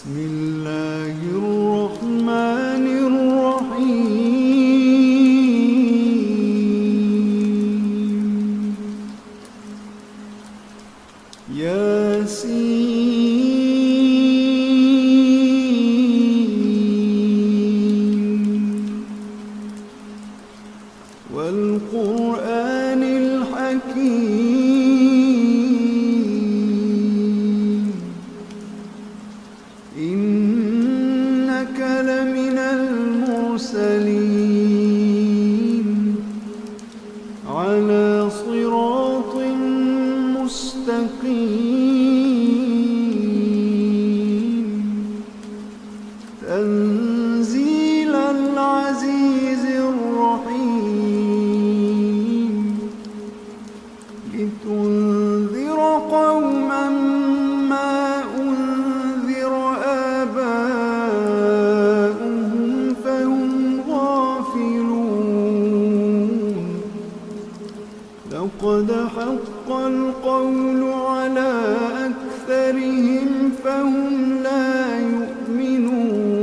بسم الله الرحمن الرحيم ياسين والقرآن الحكيم إنك لمن المرسلين على صراط مستقيم تنزيل العزيز الرحيم لتنذر قوما ما أنذر آباؤهم فهم غافلون لقد حق القول على أكثرهم فهم لا يؤمنون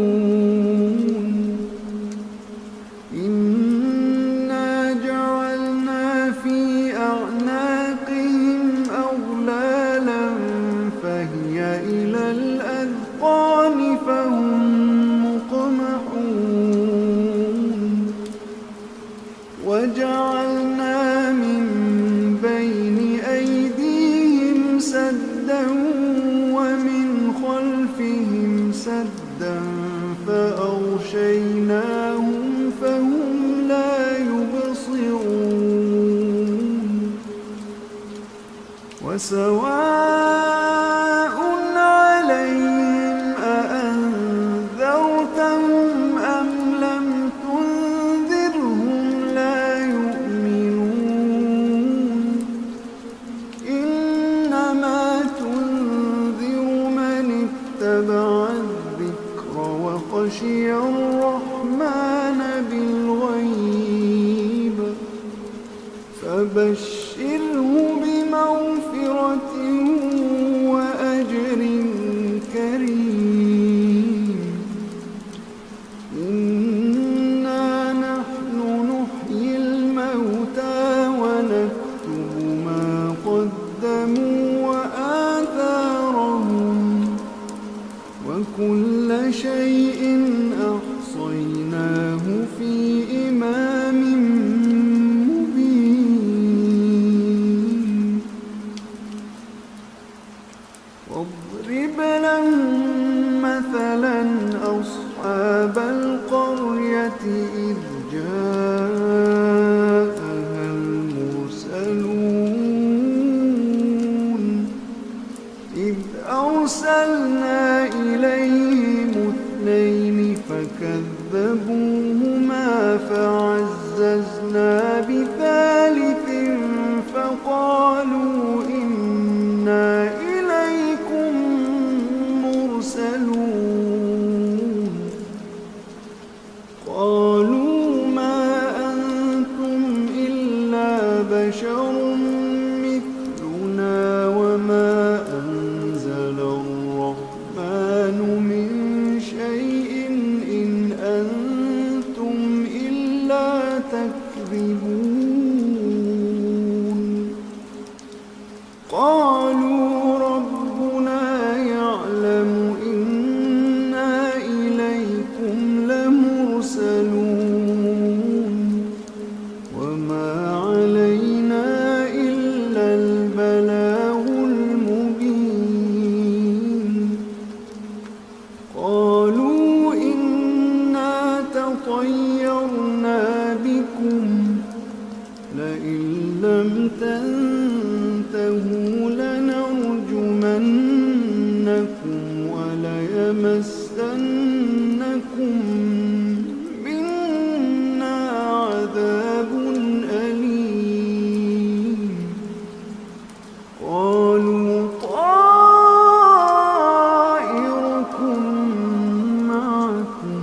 إنا جعلنا في أعناقهم أغلالا فهي إلى الأذقان فهم مقمحون وجعلنا من بين أيديهم سدا ومن خلفهم سدا فأغشيناهم فهم لا يبصرون وسواء عليهم أأنذرتهم أم لم تنذرهم لا يؤمنون إنما تنذر من اتبع الذكر وخشي الرحمن بالغيب فبشره بمغفرة وأجر كريم إنا نحن نحيي الموتى ونكتب ما قدموا وآثارهم وكل شيء أحصيناه في إمام مبين واضرب لهم مثلا أصحاب القرية إذ جاءها المرسلون إذ أرسلنا إليهم اثنين فكذبوهما فعززنا بثالث فقالوا إنا إليكم مرسلون قالوا ما أنتم إلا بشر مثلنا وما أنزل الرحمن من شيء إن أنتم إلا تكذبون قالوا ربنا يعلم إنا إليكم لمرسلون وما علينا إلا البلاغ المبين قالوا إنا تطيرنا بكم لئن لم تنتهوا لنرجمنكم وليمسنكم منا عذاب أليم قالوا طائركم معكم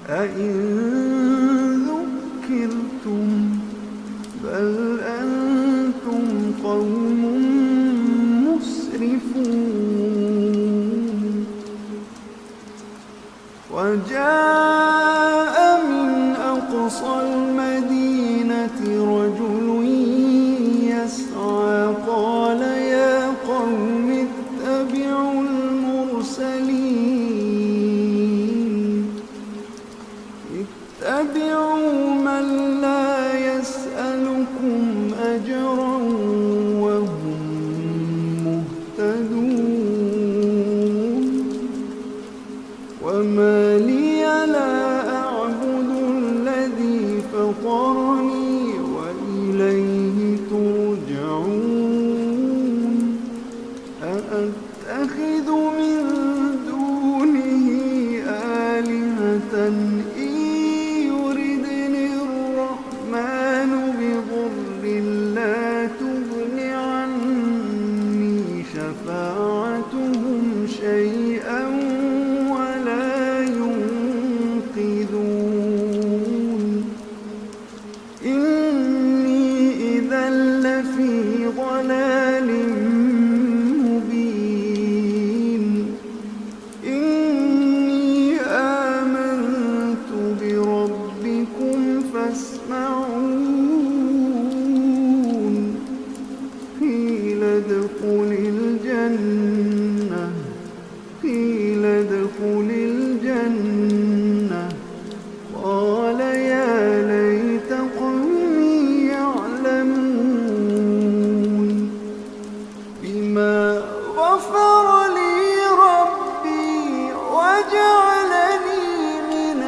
أئن ذكرتم بل أنتم قوم مسرفون وجاء من أقصى المدينة رجل يسعى قال يا قوم اتبعوا المرسلين اتبعوا من لا يسألكم أجرا وهم مهتدون وما لي لا أعبد الذي فطرني وإليه ترجعون أأتخذ من دونه آلهة إن يردني الرحمن بضر لا تغن عني شفاعتهم شيئا ولا ينقذون إني إذا لفي ضلال مبين إني آمنت بربكم فاسمعون قيل ادخل الجنة قال يا ليت قومي يعلمون بما غفر لي ربي وجعلني من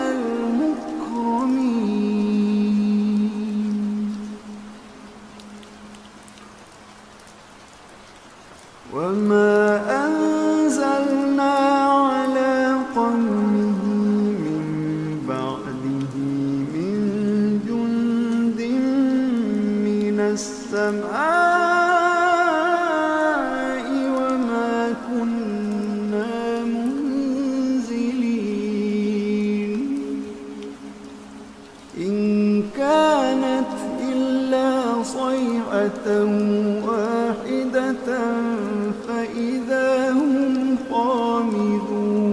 المكرمين وما أنزلنا على قومه من بعده من جند من السماء وما كنا منزلين إن كانت إلا صيحة واحدة فإذا هم خامدون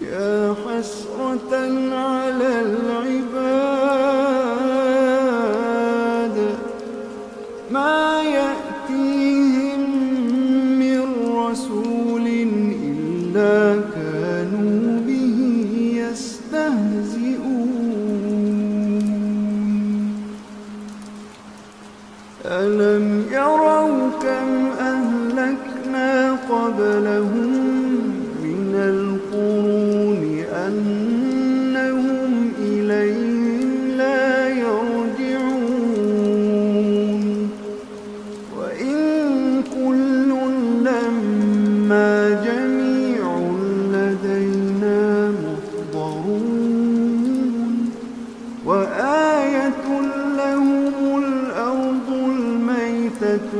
يا حسرة على العباد ما يأتيهم من رسول إلا كانوا به يستهزئون ألم يروا كم أهلكنا قبلهم من القرون أنهم إليهم لا يرجعون وإن كل لما جميع لدينا محضرون وآية لهم الأرض الميتة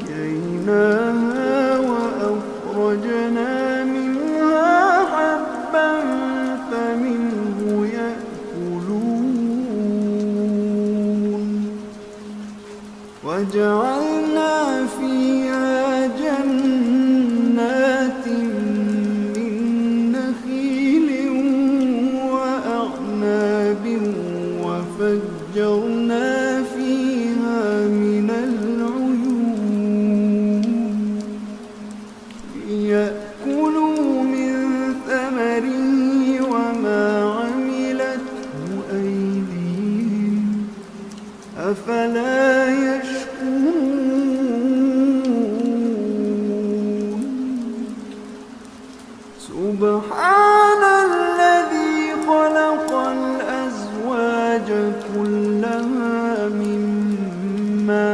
أحييناها وأخرجنا منها حبا فمنه يأكلون وجعلنا فيها جنات من نخيل وأعناب وفجرنا فيها من العيون ليأكلوا من ثمره وما عملته أيديهم أفلا يشكرون سبحان الذي خلق الأزواج كلها مما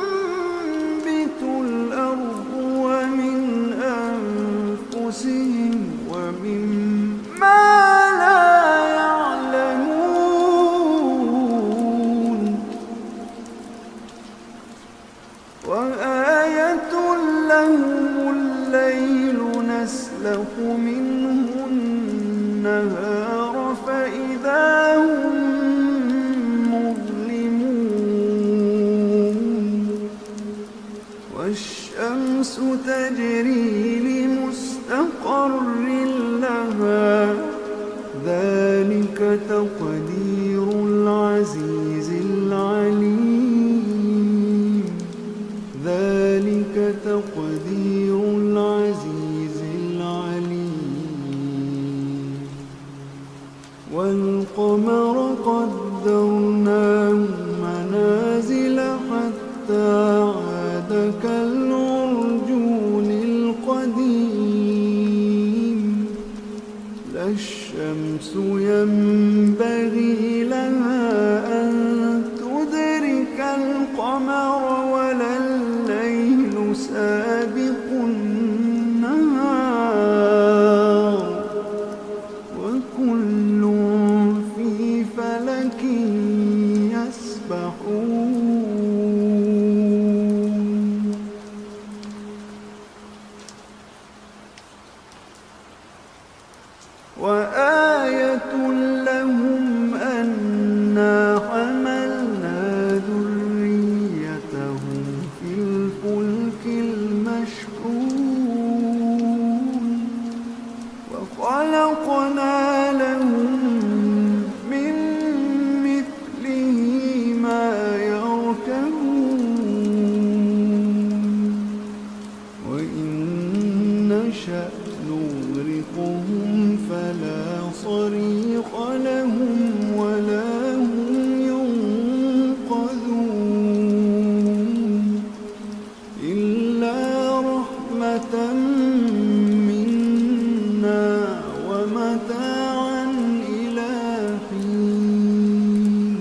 تنبت الأرض ومن أنفسهم ومما لا يعلمون وآية لهم الليل نسلخ منه النهار فإذا هم مظلمون والشمس الشمس تجري لمستقر لها ذلك تقدير العزيز العليم ذلك تقدير العزيز العليم والقمر قدرناه منازل حتى عاد كالعرجون القديم لا الشمس ينبغي لها أن تدرك القمر ولا الليل سابق النهار وكل في فلك يسبحون وآية لهم أنا حملنا ذريتهم في الفلك المشحون وخلقنا لهم من مثله ما يركبون وإن نشأ نغرقهم فلا صريخ لهم ولا هم ينقذون إلا رحمة منا ومتاعا إلى حين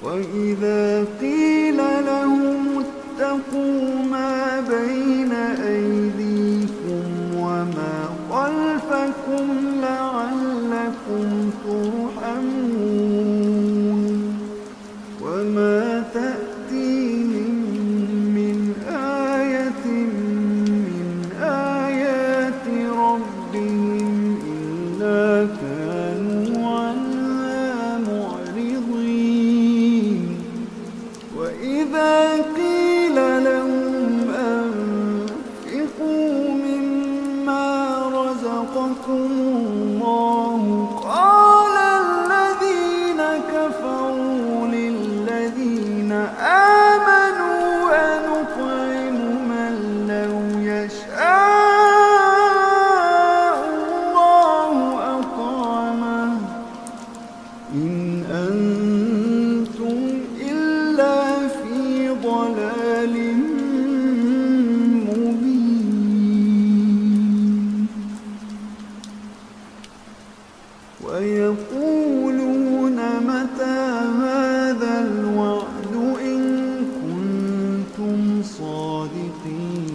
وإذا قيل لهم اتقوا ما بين أيديكم وما خلفكم لعلكم ترحمون وما تأتيهم من آية من آيات ربهم إلا كانوا عنها معرضين وإذا قيل لهم أنفقوا مما رزقكم الله قال الذين كفروا للذين آمنوا أنطعم من لو يشاء الله أطعمه إن أنتم إلا في ضلال مبين ويقولون متى هذا الوعد إن كنتم صادقين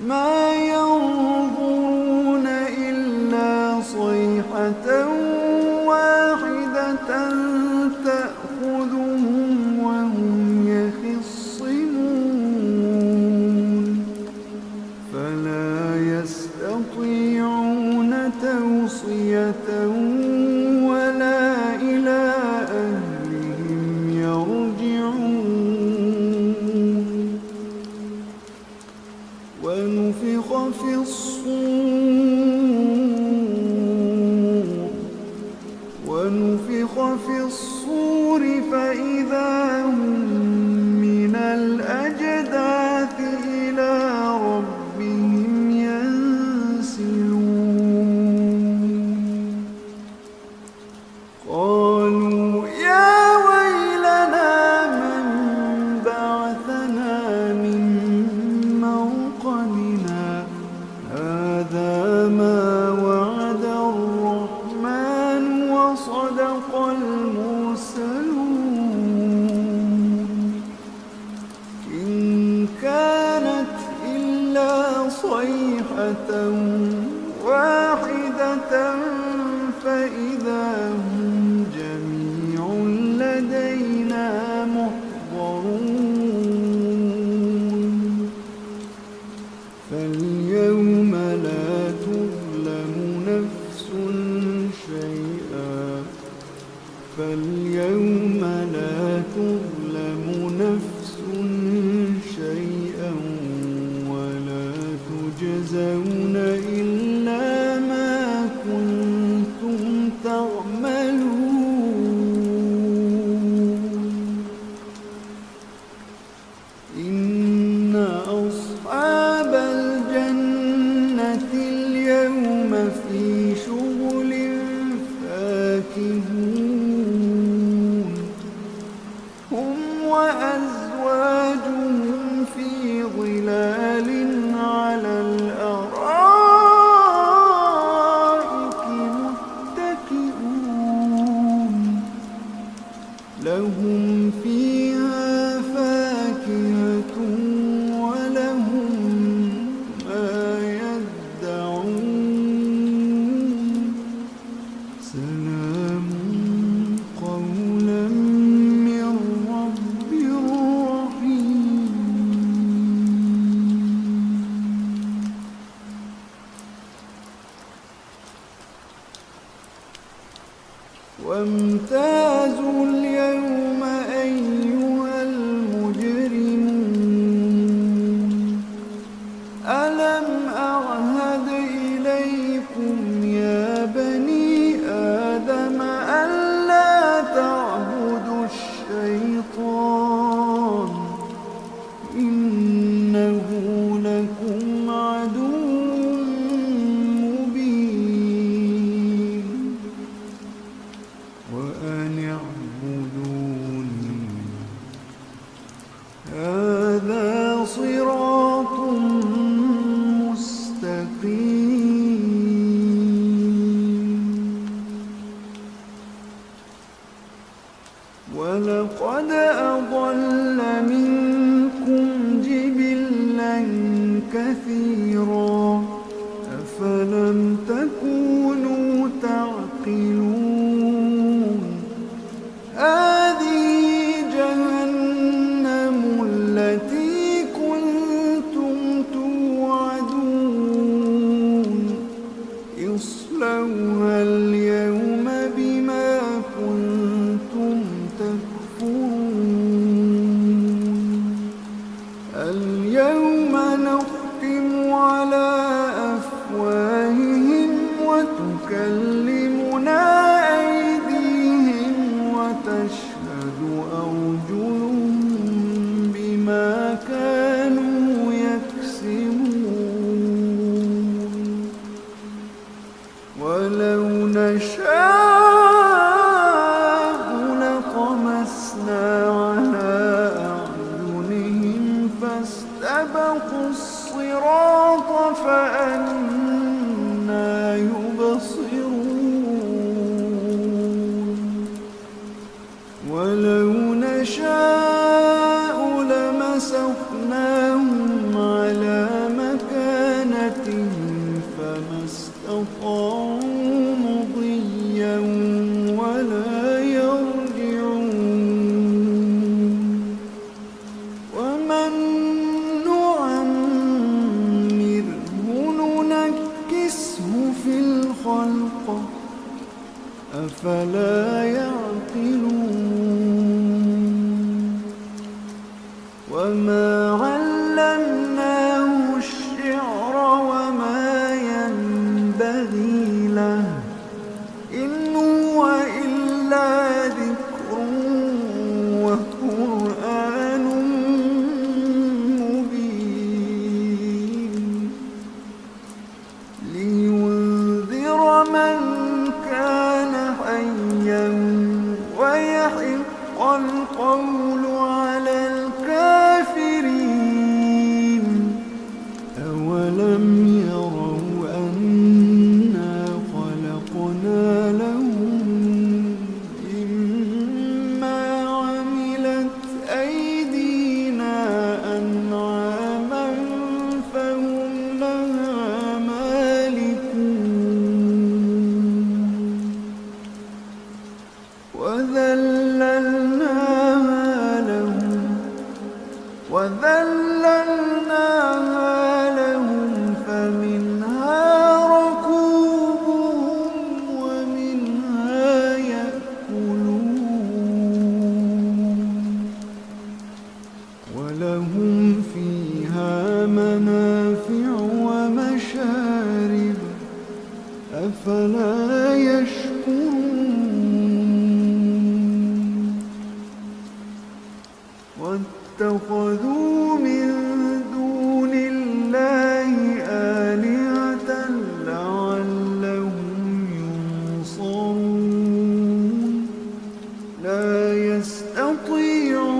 ما ينظرون إلا صيحة واحدة تأخذهم وهم يخصمون فلا يستطيعون توصية ولا إلى أهلهم يرجعون ونفخ في الصور فإذا هم من الأجداث إلى ربهم ينسلون قالوا يا ويلنا من بعثنا من مرقدنا هذا ما وعد الرحمن وصدق المرسلون إن كانت إلا صيحة واحدة فإذا هم جميع لدينا محضرون فاليوم لا تظلم نفس شيئا فاليوم لا تظلم نفس وأزواجهم في ظلال على الأرائك متكئون لهم فيها فاكهة ولهم ما يدعون سلام قولا من رب رحيم وامتازوا اليوم أيها المجرمون ألم أعهد إليكم يا بني آدم ألا تعبدوا الشيطان إنه لكم عدو مبين وأن اعبدوني هذا صراط مستقيم ولقد أضل منكم جبلا كثيرا أفلم تكونوا تعقلون هذه جهنم التي كنتم توعدون اصلوها اليوم بما كنتم تكفرون اليوم نختم على أفواههم وتكلمنا أيديهم وتشهد أرجلهم بما كانوا يكسبون ولو نشاء لطمسنا على أعينهم فاستبقوا الصراط فأنى يبصرون ولو نشاء لمسخناهم على مكانتهم فما استطاعوا مضيا ولا يرجعون ومن نعمره ننكسه في الخلق أفلا يعقلون وما علمناه الشعر وما ينبغي له إن هو إلا ذكر وقرآن مبين لينذر من كان حيا ويحق القول على الكافرين أولم يروا أنا خلقنا لهم مما عملت أيدينا أنعاما فهم لها مالكون وذللناها لهم فمنها ركوبهم ومنها يأكلون ولهم فيها منافع ومشارب أفلا يشكرون واتخذوا من دون الله آلهة لعلهم ينصرون لا يستطيعون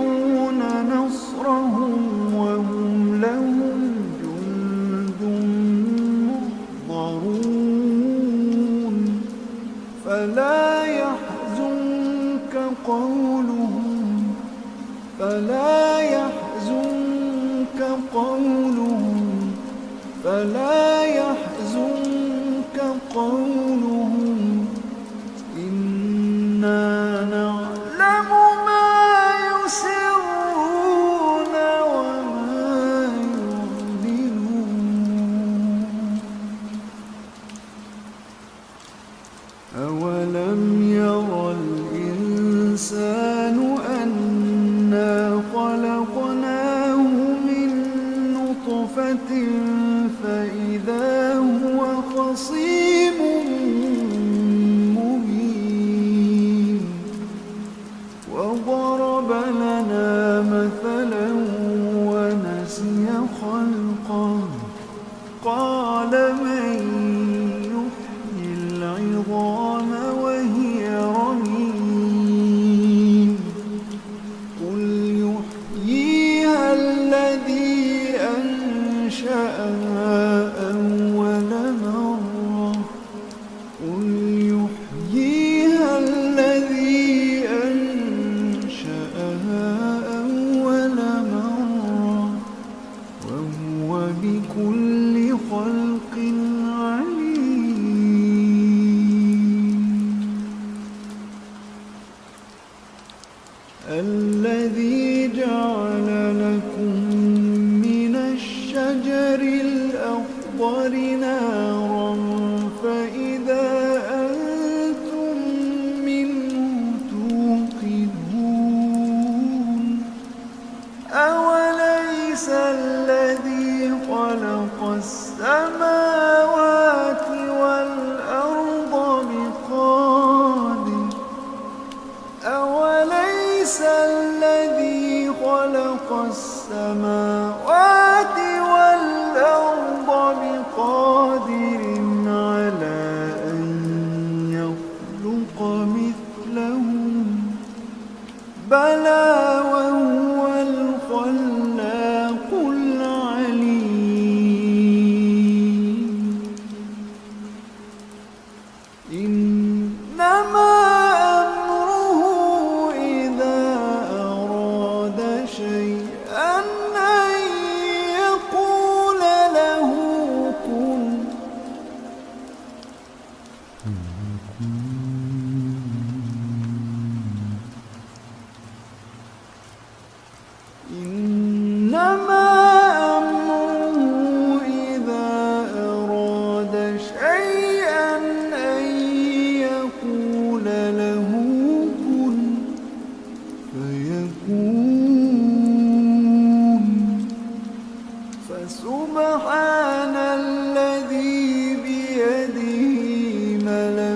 فلا يحزنك قولهم إنا نعلم ما يسرون وما يعلنون أولم ير الإنسان أنا خلقناه من نطفة فإذا هو خصيم مبين وضرب لنا مثلا ونسي خلقه قال من يحيي العظام وهي رميم قل يحييها الذي أنشأها أول مرة قل يحييها الذي أنشأها أول مرة وهو بكل خلق عليم الذي جعل لكم من الشجر الأخضر نارا فإذا أنتم منه توقدون أوليس الذي خلق السماوات والأرض بقادر أوليس الذي خلق السماوات والأرض بقادر على أن يخلق مثلهم بلى وهو الخلاق العليم إنما أمره إذا أراد شيئا أن يقول له كن إنما أمره إذا أراد شيئا أن يقول له كن فيكون فسبحان الذي بيده ملكوت